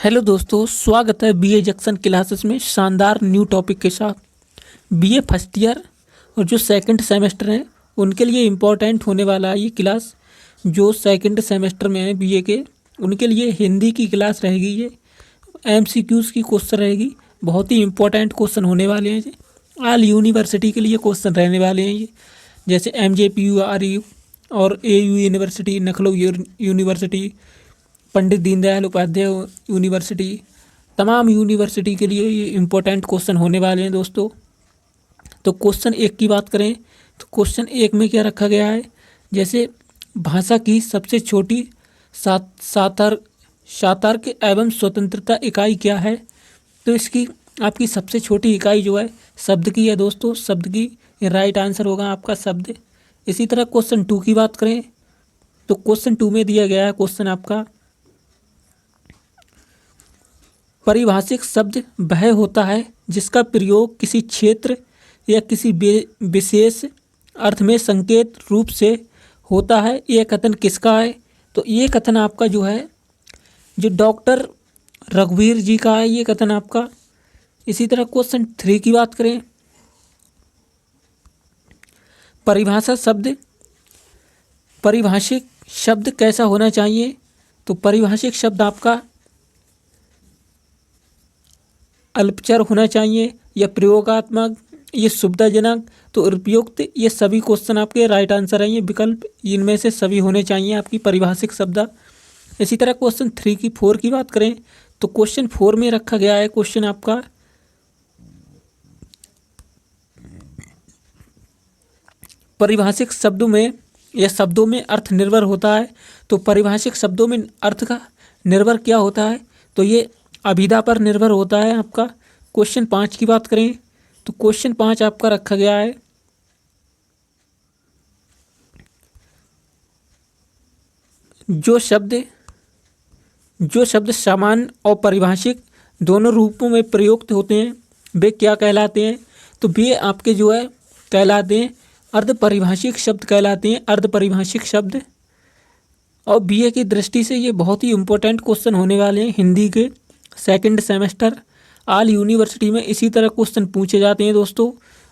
Hello दोस्तों, स्वागत है बीए जंक्शन क्लासेस में शानदार न्यू टॉपिक के साथ। बीए फर्स्ट ईयर और जो सेकंड सेमेस्टर हैं उनके लिए इम्पोर्टेंट होने वाला है ये क्लास। जो सेकंड सेमेस्टर में है बीए के, उनके लिए हिंदी की क्लास रहेगी। ये एमसीक्यूज़ की क्वेश्चन रहेगी, बहुत ही इम्पोर्टेंट क्वेश्चन होने वाले हैं। ये ऑल यूनिवर्सिटी के लिए क्वेश्चन रहने वाले हैं ये, जैसे MJPU RU और AU university, Lucknow university, Pandit Deendayal Upadhyay university, तमाम यूनिवर्सिटी के लिए ये इम्पोर्टेंट क्वेश्चन होने वाले हैं दोस्तों। तो क्वेश्चन एक की बात करें तो क्वेश्चन एक में क्या रखा गया है, जैसे भाषा की सबसे छोटी सातर्क एवं स्वतंत्रता इकाई क्या है। तो इसकी आपकी सबसे छोटी इकाई जो है शब्द की है दोस्तों, शब्द की राइट आंसर होगा आपका शब्द। इसी तरह क्वेश्चन टू की बात करें तो क्वेश्चन टू में दिया गया है क्वेश्चन आपका, परिभाषिक शब्द वह होता है जिसका प्रयोग किसी क्षेत्र या किसी विशेष अर्थ में संकेत रूप से होता है। यह कथन किसका है? तो ये कथन आपका जो है जो डॉक्टर रघुवीर जी का है, ये कथन आपका। इसी तरह क्वेश्चन थ्री की बात करें, परिभाषिक शब्द कैसा होना चाहिए। तो परिभाषिक शब्द आपका अल्पचर होना चाहिए या प्रयोगात्मक, ये सुविधाजनक, तो उपयुक्त, ये सभी क्वेश्चन आपके राइट आंसर हैं। ये विकल्प इनमें से सभी होने चाहिए आपकी परिभाषिक शब्द। इसी तरह क्वेश्चन थ्री की फोर की बात करें तो क्वेश्चन फोर में रखा गया है क्वेश्चन आपका, परिभाषिक शब्दों में या शब्दों में अर्थ निर्भर होता है। तो परिभाषिक शब्दों में अर्थ का निर्भर क्या होता है, तो ये अभिधा पर निर्भर होता है आपका। क्वेश्चन पाँच की बात करें तो क्वेश्चन पाँच आपका रखा गया है, जो शब्द सामान्य और परिभाषिक दोनों रूपों में प्रयुक्त होते हैं वे क्या कहलाते हैं। तो वे आपके जो है कहलाते हैं अर्ध परिभाषिक शब्द कहलाते हैं, अर्ध परिभाषिक शब्द। और बीए की दृष्टि से ये बहुत ही इम्पोर्टेंट क्वेश्चन होने वाले हैं हिंदी के सेकंड सेमेस्टर ऑल यूनिवर्सिटी में। इसी तरह क्वेश्चन पूछे जाते हैं दोस्तों,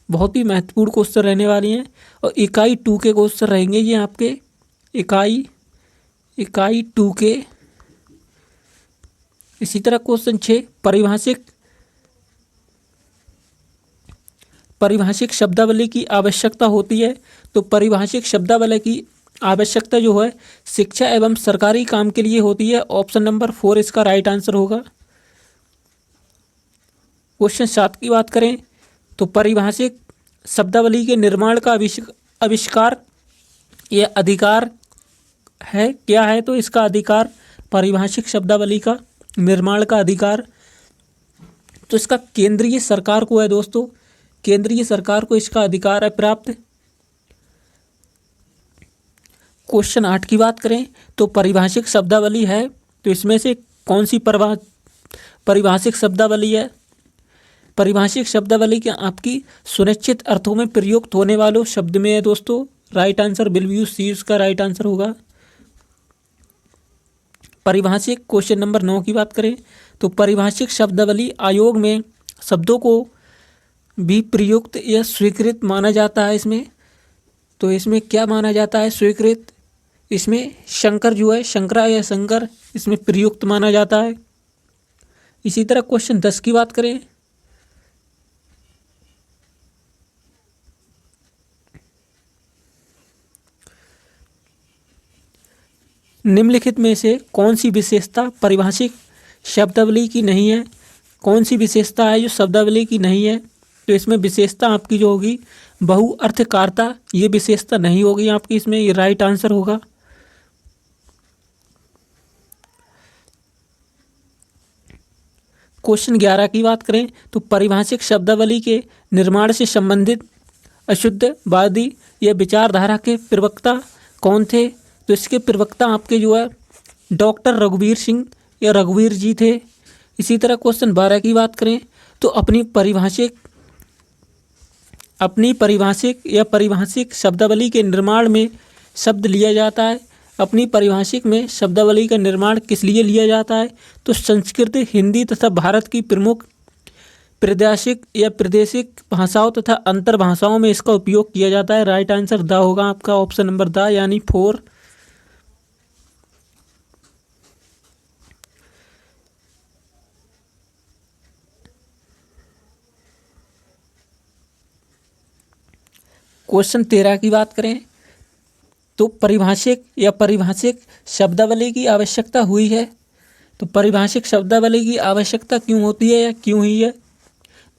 बहुत ही महत्वपूर्ण क्वेश्चन रहने वाले हैं। और इकाई टू के क्वेश्चन रहेंगे ये आपके, इकाई टू के। इसी तरह क्वेश्चन छः, परिभाषिक शब्दावली की आवश्यकता होती है। तो परिभाषिक शब्दावली की आवश्यकता जो है शिक्षा एवं सरकारी काम के लिए होती है। ऑप्शन नंबर 4 इसका राइट आंसर होगा। क्वेश्चन 7 की बात करें तो परिभाषिक शब्दावली के निर्माण का आविष्कार यह अधिकार है, क्या है? तो इसका अधिकार, परिभाषिक शब्दावली का निर्माण का अधिकार तो इसका केंद्रीय सरकार को है दोस्तों, केंद्रीय सरकार को इसका अधिकार है प्राप्त। क्वेश्चन 8 की बात करें तो परिभाषिक शब्दावली है तो इसमें से कौन सी परिभाषिक शब्दावली है। परिभाषिक शब्दावली के आपकी सुनिश्चित अर्थों में प्रयुक्त होने वालों शब्द में है दोस्तों। राइट आंसर बिल्कुल सी इसका राइट आंसर होगा। परिभाषिक क्वेश्चन नंबर 9 की बात करें तो परिभाषिक शब्दावली आयोग में शब्दों को भी प्रयुक्त या स्वीकृत माना जाता है इसमें। तो इसमें क्या माना जाता है? स्वीकृत। इसमें शंकर जो है, शंकरा या शंकर, इसमें प्रयुक्त माना जाता है। इसी तरह क्वेश्चन 10 की बात करें निम्नलिखित में से कौन सी विशेषता परिभाषिक शब्दावली की नहीं है। कौन सी विशेषता है जो शब्दावली की नहीं है? तो इसमें विशेषता आपकी जो होगी बहुअर्थकारता, ये विशेषता नहीं होगी आपकी इसमें, ये राइट आंसर होगा। क्वेश्चन 11 की बात करें तो परिभाषिक शब्दावली के निर्माण से संबंधित अशुद्धवादी या विचारधारा के प्रवक्ता कौन थे। तो इसके प्रवक्ता आपके जो है डॉक्टर रघुवीर सिंह या रघुवीर जी थे। इसी तरह क्वेश्चन 12 की बात करें तो अपनी परिभाषिक या परिभाषिक शब्दावली के निर्माण में शब्द लिया जाता है अपनी परिभाषिक में शब्दावली का निर्माण किस लिए लिया जाता है? तो संस्कृत, हिंदी तथा भारत की प्रमुख प्रादेशिक या प्रादेशिक भाषाओं तथा अंतर भाषाओं में इसका उपयोग किया जाता है। राइट आंसर द होगा आपका, ऑप्शन नंबर द यानी 4। क्वेश्चन 13 की बात करें तो परिभाषिक या परिभाषिक शब्दावली की आवश्यकता हुई है। तो परिभाषिक शब्दावली की आवश्यकता क्यों होती है या क्यों हुई है?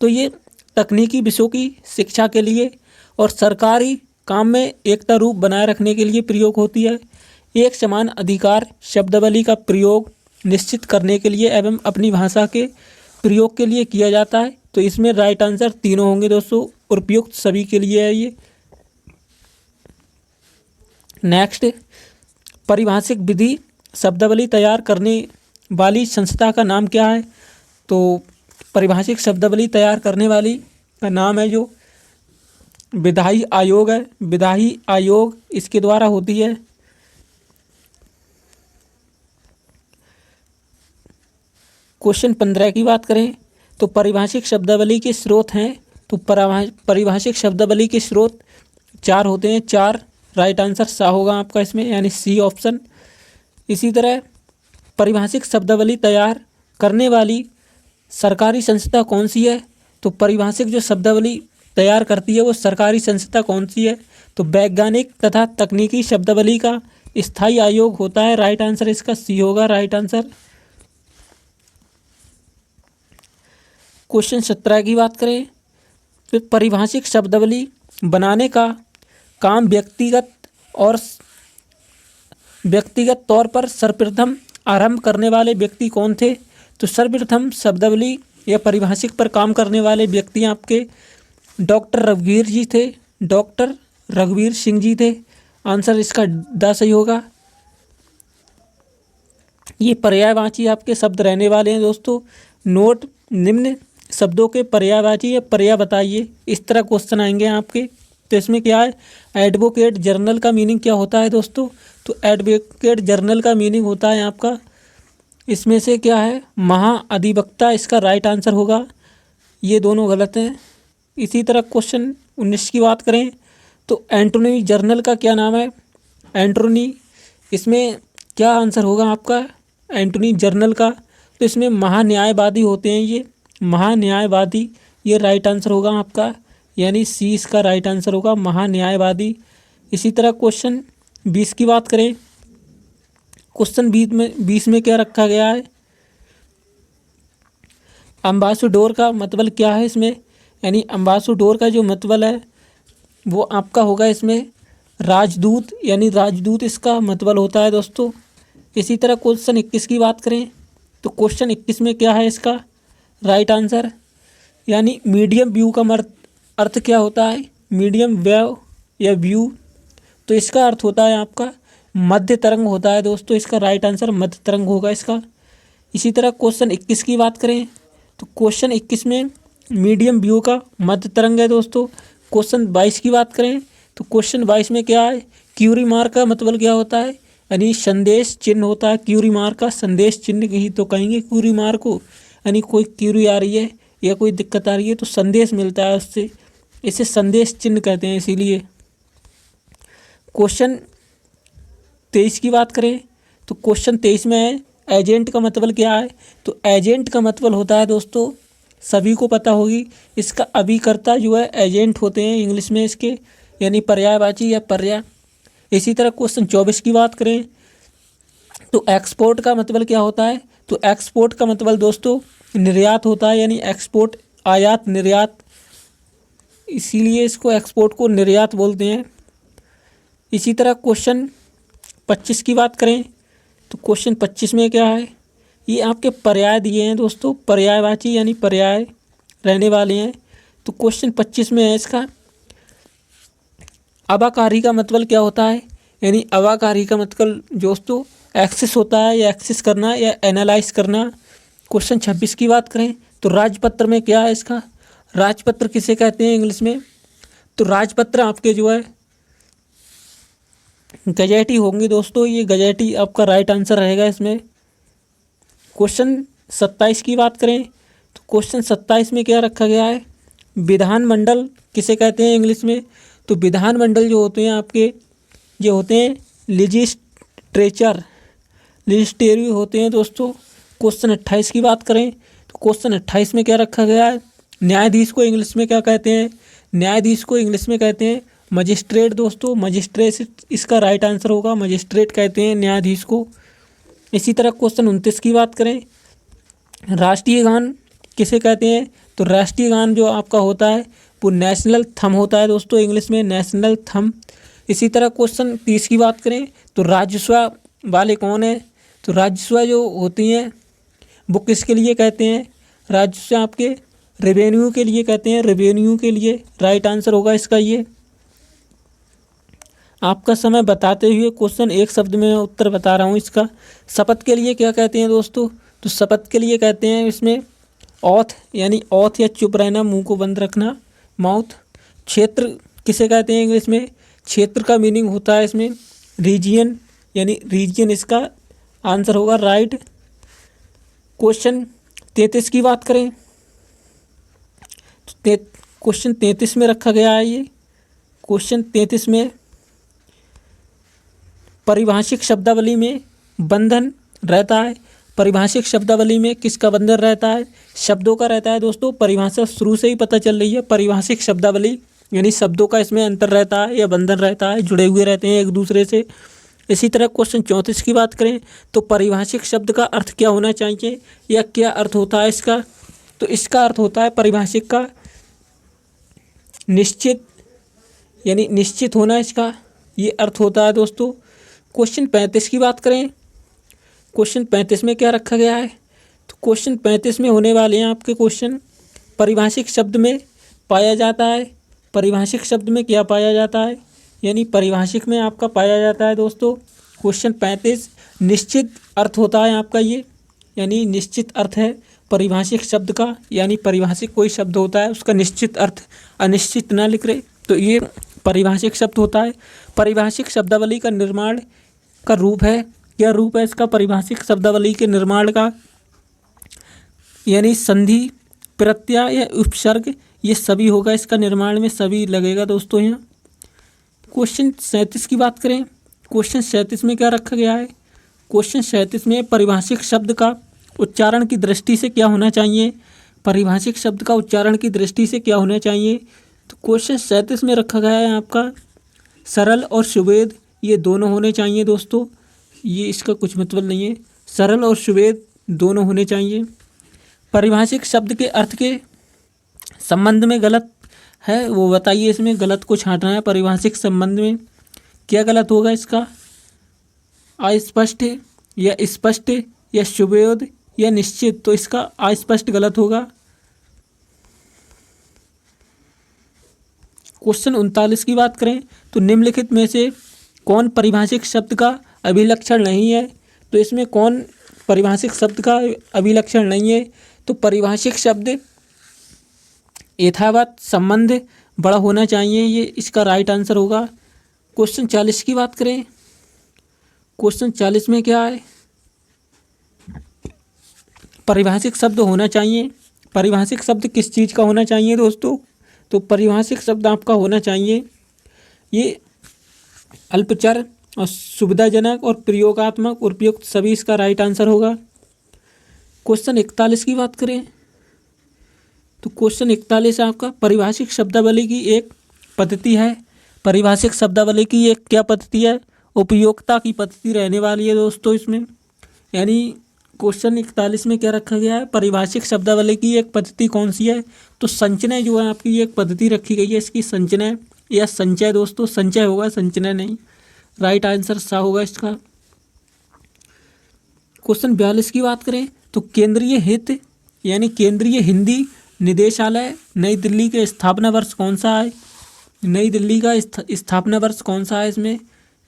तो ये तकनीकी विषयों की शिक्षा के लिए और सरकारी काम में एकता रूप बनाए रखने के लिए प्रयोग होती है। एक समान अधिकार शब्दावली का प्रयोग निश्चित करने के लिए एवं अपनी भाषा के प्रयोग के लिए किया जाता है। तो इसमें राइट आंसर तीनों होंगे दोस्तों, उपयुक्त सभी के लिए है ये। नेक्स्ट, परिभाषिक विधि शब्दावली तैयार करने वाली संस्था का नाम क्या है? तो परिभाषिक शब्दावली तैयार करने वाली का नाम है जो विधायी आयोग है। विधायी आयोग इसके द्वारा होती है। क्वेश्चन 15 की बात करें तो परिभाषिक शब्दावली के स्रोत हैं। तो परिभाषिक शब्दावली के स्रोत 4 होते हैं, 4। राइट आंसर सा होगा आपका इसमें, यानी सी ऑप्शन। इसी तरह परिभाषिक शब्दावली तैयार करने वाली सरकारी संस्था कौन सी है? तो परिभाषिक जो शब्दावली तैयार करती है वो सरकारी संस्था कौन सी है? तो वैज्ञानिक तथा तकनीकी शब्दावली का स्थायी आयोग होता है। राइट आंसर इसका सी होगा, राइट आंसर। क्वेश्चन 17 की बात करें तो परिभाषिक शब्दावली बनाने का काम व्यक्तिगत तौर पर सर्वप्रथम आरंभ करने वाले व्यक्ति कौन थे? तो सर्वप्रथम शब्दावली या परिभाषिक पर काम करने वाले व्यक्ति आपके डॉक्टर रघुवीर जी थे, डॉक्टर रघुवीर सिंह जी थे। आंसर इसका द सही होगा। ये पर्यायवाची आपके शब्द रहने वाले हैं दोस्तों। नोट, निम्न शब्दों के पर्यायवाची या पर्याय बताइए, इस तरह क्वेश्चन आएंगे आपके। तो इसमें क्या है, एडवोकेट जर्नल का मीनिंग क्या होता है दोस्तों? तो एडवोकेट जर्नल का मीनिंग होता है आपका, इसमें से क्या है, महाअधिवक्ता इसका राइट आंसर होगा। ये दोनों गलत हैं। इसी तरह क्वेश्चन 19 की बात करें तो एंटोनी जर्नल का क्या नाम है? एंटोनी, इसमें क्या आंसर होगा आपका एंटोनी जर्नल का? तो इसमें महान्यायवादी होते हैं ये, महान्यायवादी, ये राइट आंसर होगा आपका, यानी सी इसका राइट आंसर होगा, महान्यायवादी। इसी तरह क्वेश्चन 20 की बात करें, क्वेश्चन 20 में क्या रखा गया है, अम्बासडोर का मतलब क्या है इसमें? यानी अम्बासडोर का जो मतलब है वो आपका होगा इसमें राजदूत, यानी राजदूत इसका मतलब होता है दोस्तों। इसी तरह क्वेश्चन 21 की बात करें तो क्वेश्चन 21 में क्या है इसका राइट आंसर, यानी मीडियम व्यू का अर्थ क्या होता है? मीडियम वेव या व्यू, तो इसका अर्थ होता है आपका मध्य तरंग होता है दोस्तों। इसका राइट आंसर मध्य तरंग होगा इसका। इसी तरह क्वेश्चन 21 की बात करें तो क्वेश्चन 21 में मीडियम व्यू का मध्य तरंग है दोस्तों। क्वेश्चन 22 की बात करें तो क्वेश्चन 22 में क्या है, क्यूरी मार्क का मतलब क्या होता है? यानी संदेश चिन्ह होता है क्यूरी मार्क का, संदेश चिन्ह ही तो कहेंगे क्यूरी मार्क को। यानी कोई क्यूरी आ रही है या कोई दिक्कत आ रही है तो संदेश मिलता है उससे, इसे संदेश चिन्ह कहते हैं इसीलिए। क्वेश्चन 23 की बात करें तो क्वेश्चन 23 में है एजेंट का मतलब क्या है? तो एजेंट का मतलब होता है दोस्तों, सभी को पता होगी, इसका अभिकर्ता जो है एजेंट होते हैं इंग्लिश में इसके, यानी पर्यायवाची या पर्याय। इसी तरह क्वेश्चन 24 की बात करें तो एक्सपोर्ट का मतलब क्या होता है? तो एक्सपोर्ट का मतलब दोस्तों निर्यात होता है, यानी एक्सपोर्ट आयात निर्यात, इसीलिए इसको एक्सपोर्ट को निर्यात बोलते हैं। इसी तरह क्वेश्चन 25 की बात करें तो क्वेश्चन 25 में क्या है, ये आपके पर्याय दिए हैं दोस्तों, पर्यायवाची यानी पर्याय रहने वाले हैं। तो क्वेश्चन 25 में है इसका अवाकारी का मतलब क्या होता है? यानी अवाकारी का मतलब दोस्तों एक्सेस होता है, या एक्सेस करना या एनालाइज करना। क्वेश्चन 26 की बात करें तो राजपत्र में क्या है इसका, राजपत्र किसे कहते हैं इंग्लिश में? तो राजपत्र आपके जो है गजेटी होंगी दोस्तों, ये गजेटी आपका राइट आंसर रहेगा इसमें। क्वेश्चन 27 की बात करें तो क्वेश्चन 27 में क्या रखा गया है, विधानमंडल किसे कहते हैं इंग्लिश में। तो विधानमंडल जो होते हैं आपके, ये होते हैं लेजिस्लेटिव होते हैं दोस्तों। क्वेश्चन 28 की बात करें तो क्वेश्चन 28 में क्या रखा गया है, न्यायाधीश को इंग्लिश में क्या कहते हैं, न्यायाधीश को इंग्लिश में कहते हैं मजिस्ट्रेट दोस्तों। मजिस्ट्रेट इसका राइट आंसर होगा, मजिस्ट्रेट कहते हैं न्यायाधीश को। इसी तरह क्वेश्चन 29 की बात करें, राष्ट्रीय गान किसे कहते हैं। तो राष्ट्रीय गान जो आपका होता है वो नेशनल थम होता है दोस्तों, इंग्लिश में नेशनल थम। इसी तरह क्वेश्चन 30 की बात करें तो राजस्व वाले कौन है। तो राजस्व जो होती हैं वो किसके लिए कहते हैं, राजस्व आपके रेवेन्यू के लिए कहते हैं, रेवेन्यू के लिए राइट आंसर होगा इसका ये। आपका समय बताते हुए क्वेश्चन एक शब्द में उत्तर बता रहा हूँ इसका। शपथ के लिए क्या कहते हैं दोस्तों, तो शपथ के लिए कहते हैं इसमें ऑथ, यानी ऑथ या चुप रहना, मुंह को बंद रखना, माउथ। क्षेत्र किसे कहते हैं इंग्लिश में, क्षेत्र का मीनिंग होता है इसमें रीजियन, यानी रीजियन इसका आंसर होगा राइट। क्वेश्चन 33 की बात करें तो क्वेश्चन 33 में रखा गया है ये। क्वेश्चन 33 में परिभाषिक शब्दावली में बंधन रहता है। परिभाषिक शब्दावली में किसका बंधन रहता है, शब्दों का रहता है दोस्तों। परिभाषा शुरू से ही पता चल रही है, परिभाषिक शब्दावली यानी शब्दों का इसमें अंतर रहता है या बंधन रहता है, जुड़े हुए रहते हैं एक दूसरे से। इसी तरह क्वेश्चन 34 की बात करें तो परिभाषिक शब्द का अर्थ क्या होना चाहिए या क्या अर्थ होता है इसका। तो इसका अर्थ होता है परिभाषिक का निश्चित, यानी निश्चित होना, इसका ये अर्थ होता है दोस्तों। क्वेश्चन 35 की बात करें, क्वेश्चन 35 में क्या रखा गया है, तो क्वेश्चन 35 में होने वाले हैं आपके क्वेश्चन परिभाषिक शब्द में पाया जाता है। परिभाषिक शब्द में क्या पाया जाता है, यानी परिभाषिक में आपका पाया जाता है दोस्तों। क्वेश्चन 35 निश्चित अर्थ होता है आपका ये, यानी निश्चित अर्थ है परिभाषिक शब्द का, यानी परिभाषिक कोई शब्द होता है उसका निश्चित अर्थ, अनिश्चित ना लिख रहे, तो ये परिभाषिक शब्द होता है। परिभाषिक शब्दावली का निर्माण का रूप है, क्या रूप है इसका परिभाषिक शब्दावली के निर्माण का, यानी संधि, प्रत्यय या उपसर्ग, ये सभी होगा इसका निर्माण में, सभी लगेगा दोस्तों यहाँ। क्वेश्चन 37 की बात करें, क्वेश्चन 37 में क्या रखा गया है, क्वेश्चन 37 में परिभाषिक शब्द का उच्चारण की दृष्टि से क्या होना चाहिए, परिभाषिक शब्द का उच्चारण की दृष्टि से क्या होना चाहिए। तो क्वेश्चन 37 में रखा गया है आपका सरल और सुवेद, ये दोनों होने चाहिए दोस्तों, ये इसका कुछ मतलब नहीं है, सरल और सुवेद दोनों होने चाहिए। परिभाषिक शब्द के अर्थ के संबंध में गलत है वो बताइए, इसमें गलत को छांटना है। परिभाषिक संबंध में क्या गलत होगा इसका, अस्पष्ट या स्पष्ट या सुवेद या निश्चित, तो इसका अस्पष्ट गलत होगा। क्वेश्चन 39 की बात करें तो निम्नलिखित में से कौन परिभाषिक शब्द का अभिलक्षण नहीं है। तो इसमें कौन परिभाषिक शब्द का अभिलक्षण नहीं है, तो परिभाषिक शब्द यथावत संबंध बड़ा होना चाहिए, ये इसका राइट आंसर होगा। क्वेश्चन 40 की बात करें, क्वेश्चन 40 में क्या है, परिभाषिक शब्द होना चाहिए। परिभाषिक शब्द किस चीज़ का होना चाहिए दोस्तों, तो परिभाषिक शब्द आपका होना चाहिए ये अल्पचर और सुविधाजनक और प्रयोगात्मक उपयुक्त, सभी इसका राइट आंसर होगा। क्वेश्चन 41 की बात करें तो क्वेश्चन 41 आपका परिभाषिक शब्दावली की एक पद्धति है। परिभाषिक शब्दावली की एक क्या पद्धति है, उपयोगिता की पद्धति रहने वाली है दोस्तों इसमें, यानी क्वेश्चन 41 में क्या रखा गया है, परिभाषिक शब्दावली की एक पद्धति कौन सी है, तो संचय जो है आपकी एक पद्धति रखी गई है, इसकी संचय या संचय दोस्तों, संचय होगा संचय नहीं, राइट आंसर सा होगा इसका। क्वेश्चन 42 की बात करें तो केंद्रीय हित यानी केंद्रीय हिंदी निदेशालय नई दिल्ली के स्थापना वर्ष कौन सा है, नई दिल्ली का स्थापना वर्ष कौन सा है इसमें,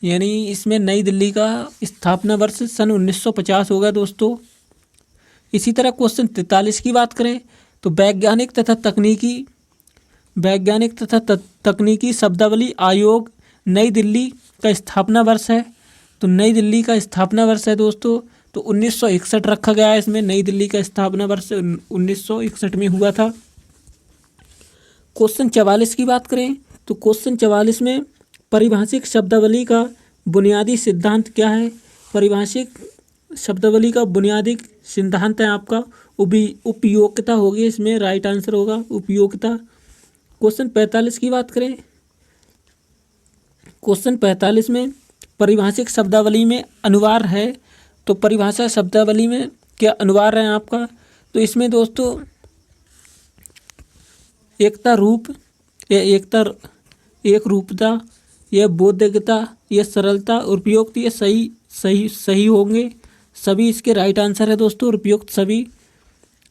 यानी इसमें नई दिल्ली का स्थापना वर्ष सन 1950 होगा दोस्तों। इसी तरह क्वेश्चन 43 की बात करें तो वैज्ञानिक तथा तकनीकी शब्दावली आयोग नई दिल्ली का स्थापना वर्ष है, तो नई दिल्ली का स्थापना वर्ष है दोस्तों, तो 1961 रखा गया है इसमें। नई दिल्ली का स्थापना वर्ष 1961 में हुआ था। क्वेश्चन 44 की बात करें तो क्वेश्चन 44 में परिभाषिक शब्दावली का बुनियादी सिद्धांत क्या है। परिभाषिक शब्दावली का बुनियादी सिद्धांत है आपका उपयोगिता होगी, इसमें राइट आंसर होगा उपयोगिता। क्वेश्चन 45 की बात करें, क्वेश्चन 45 में परिभाषिक शब्दावली में अनुवार है, तो परिभाषा शब्दावली में क्या अनुवार है आपका, तो इसमें दोस्तों एकता रूप या एक रूपता, यह बोधगता, यह सरलता, उपयुक्त, ये सही होंगे सभी। इसके राइट आंसर है दोस्तों उपयुक्त सभी।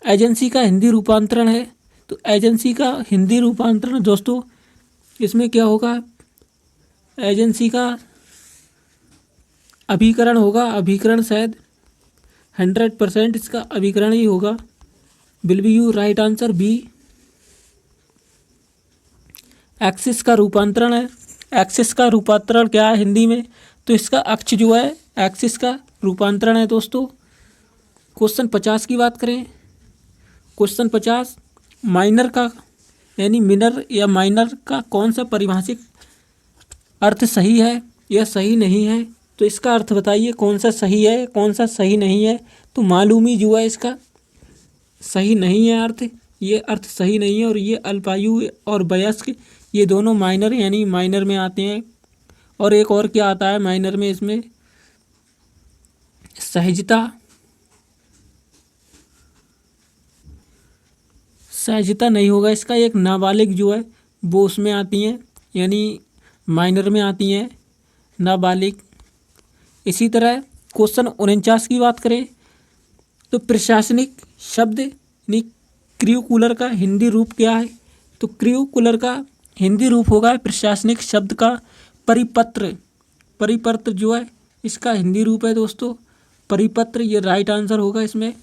एजेंसी का हिंदी रूपांतरण है, तो एजेंसी का हिंदी रूपांतरण दोस्तों इसमें क्या होगा, एजेंसी का अभिकरण होगा। अभिकरण शायद 100% इसका अभिकरण ही होगा। Will be you right answer B. Axis का रूपांतरण है, एक्सिस का रूपांतरण क्या है हिंदी में, तो इसका अक्ष जो है एक्सिस का रूपांतरण है दोस्तों। क्वेश्चन 50 की बात करें, क्वेश्चन 50 माइनर का यानी मिनर या माइनर का कौन सा परिभाषिक अर्थ सही है या सही नहीं है, तो इसका अर्थ बताइए कौन सा सही है कौन सा सही नहीं है। तो मालूमी जो है इसका सही नहीं है अर्थ, ये अर्थ सही नहीं है। और ये अल्पायु और वयस्क ये दोनों माइनर यानी माइनर में आते हैं। और एक और क्या आता है माइनर में, इसमें सहजता नहीं होगा इसका। एक नाबालिग जो है वो उसमें आती हैं यानी माइनर में आती हैं नाबालिग। इसी तरह क्वेश्चन 49 की बात करें तो प्रशासनिक शब्द यानी क्रिकुलर का हिंदी रूप क्या है, तो क्रिकुलर का हिंदी रूप होगा प्रशासनिक शब्द का परिपत्र। परिपत्र जो है इसका हिंदी रूप है दोस्तों परिपत्र, ये राइट आंसर होगा इसमें।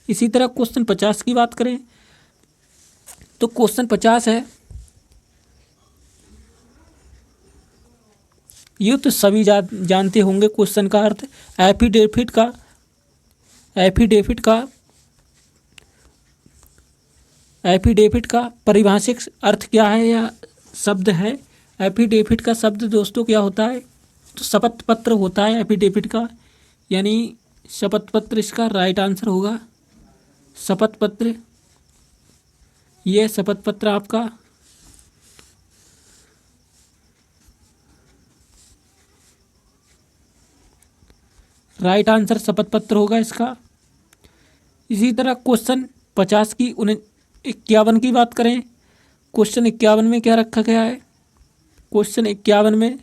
इसी तरह क्वेश्चन 50 की बात करें तो क्वेश्चन 50 है, ये तो सभी जानते होंगे क्वेश्चन का अर्थ। एफिडेविट का परिभाषिक अर्थ क्या है या शब्द है। एफिडेविट का शब्द दोस्तों क्या होता है, तो शपथ पत्र होता है एफिडेविट का, यानी शपथ पत्र इसका राइट आंसर होगा शपथ पत्र। यह शपथ पत्र आपका राइट आंसर शपथ पत्र होगा इसका। इसी तरह क्वेश्चन 50 की 51 की बात करें, क्वेश्चन 51 में क्या रखा गया है, क्वेश्चन 51 में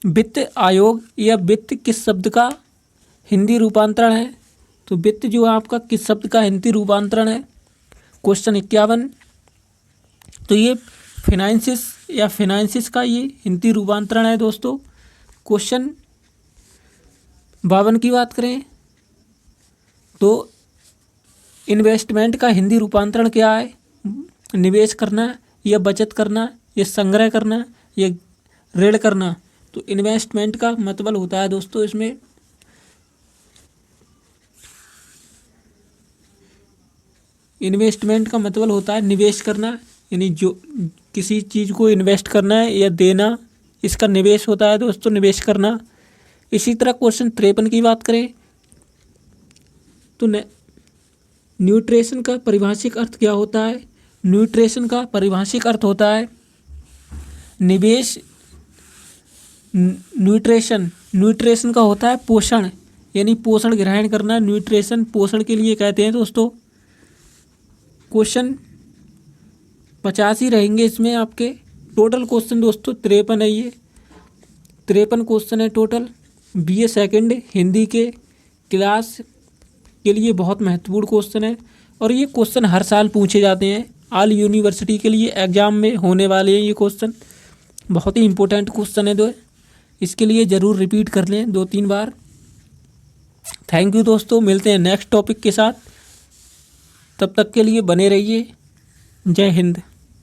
वित्त आयोग या वित्त किस शब्द का हिंदी रूपांतरण है, तो वित्त जो आपका किस शब्द का हिंदी रूपांतरण है क्वेश्चन 51, तो ये फिनांसिस या फिनांसिस का ये हिंदी रूपांतरण है दोस्तों। क्वेश्चन 52 की बात करें तो इन्वेस्टमेंट का हिंदी रूपांतरण क्या है, निवेश करना या बचत करना या संग्रह करना या ऋण करना, तो इन्वेस्टमेंट का मतलब होता है दोस्तों इसमें इन्वेस्टमेंट का मतलब होता है निवेश करना, यानी जो किसी चीज़ को इन्वेस्ट करना है या देना, इसका निवेश होता है दोस्तों निवेश करना। इसी तरह क्वेश्चन 53 की बात करें तो न्यूट्रिशन का परिभाषिक अर्थ क्या होता है, न्यूट्रिशन का परिभाषिक अर्थ होता है निवेश। न्यूट्रिशन का होता है पोषण, यानी पोषण ग्रहण करना, न्यूट्रिशन पोषण के लिए कहते हैं दोस्तों। क्वेश्चन 50 ही रहेंगे इसमें आपके। टोटल क्वेश्चन दोस्तों 53 है, ये 53 क्वेश्चन है टोटल। BA सेकंड हिंदी के क्लास के लिए बहुत महत्वपूर्ण क्वेश्चन है और ये क्वेश्चन हर साल पूछे जाते हैं। ऑल यूनिवर्सिटी के लिए एग्ज़ाम में होने वाले हैं ये क्वेश्चन, बहुत ही इंपॉर्टेंट क्वेश्चन है दो, इसके लिए ज़रूर रिपीट कर लें 2-3 बार। थैंक यू दोस्तों, मिलते हैं नेक्स्ट टॉपिक के साथ, तब तक के लिए बने रहिए। जय हिंद।